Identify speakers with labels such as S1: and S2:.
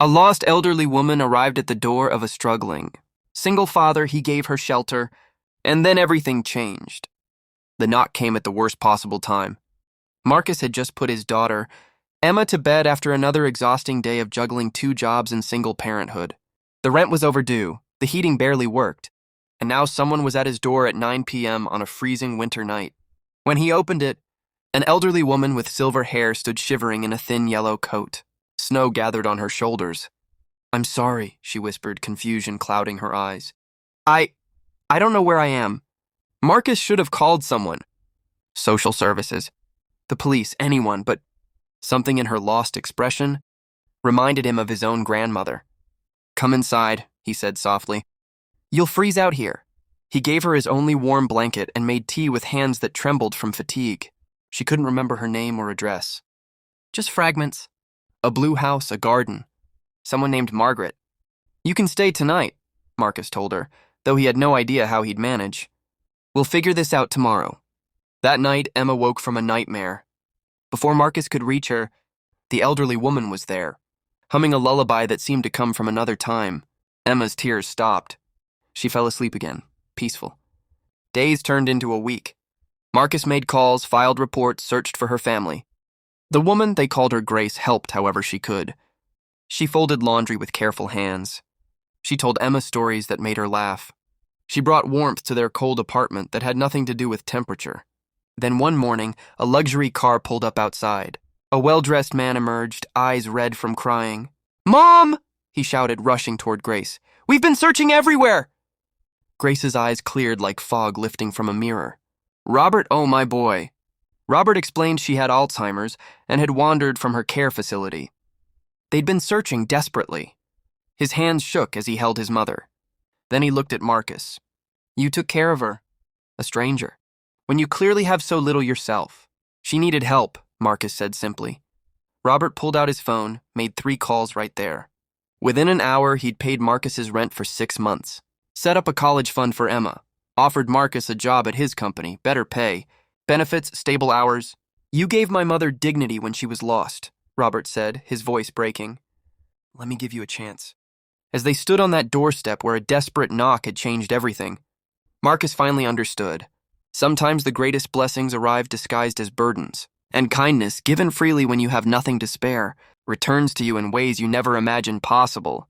S1: A lost elderly woman arrived at the door of a struggling single father. He gave her shelter, and then everything changed. The knock came at the worst possible time. Marcus had just put his daughter, Emma, to bed after another exhausting day of juggling 2 jobs and single parenthood. The rent was overdue, the heating barely worked, and now someone was at his door at 9 p.m. on a freezing winter night. When he opened it, an elderly woman with silver hair stood shivering in a thin yellow coat. Snow gathered on her shoulders. "I'm sorry," she whispered, confusion clouding her eyes. I don't know where I am. Marcus should have called someone. Social services, the police, anyone, but something in her lost expression reminded him of his own grandmother. "Come inside," he said softly. "You'll freeze out here." He gave her his only warm blanket and made tea with hands that trembled from fatigue. She couldn't remember her name or address. Just fragments. A blue house, a garden. Someone named Margaret. "You can stay tonight," Marcus told her, though he had no idea how he'd manage. "We'll figure this out tomorrow." That night, Emma woke from a nightmare. Before Marcus could reach her, the elderly woman was there, humming a lullaby that seemed to come from another time. Emma's tears stopped. She fell asleep again, peaceful. Days turned into a week. Marcus made calls, filed reports, searched for her family. The woman, they called her Grace, helped however she could. She folded laundry with careful hands. She told Emma stories that made her laugh. She brought warmth to their cold apartment that had nothing to do with temperature. Then one morning, a luxury car pulled up outside. A well-dressed man emerged, eyes red from crying. "Mom!" he shouted, rushing toward Grace. "We've been searching everywhere!" Grace's eyes cleared like fog lifting from a mirror. "Robert, oh my boy." Robert explained she had Alzheimer's and had wandered from her care facility. They'd been searching desperately. His hands shook as he held his mother. Then he looked at Marcus. "You took care of her, a stranger, when you clearly have so little yourself." "She needed help," Marcus said simply. Robert pulled out his phone, made 3 calls right there. Within an hour, he'd paid Marcus's rent for 6 months, set up a college fund for Emma, offered Marcus a job at his company, better pay, benefits, stable hours. "You gave my mother dignity when she was lost," Robert said, his voice breaking. "Let me give you a chance." As they stood on that doorstep where a desperate knock had changed everything, Marcus finally understood. Sometimes the greatest blessings arrive disguised as burdens, and kindness, given freely when you have nothing to spare, returns to you in ways you never imagined possible.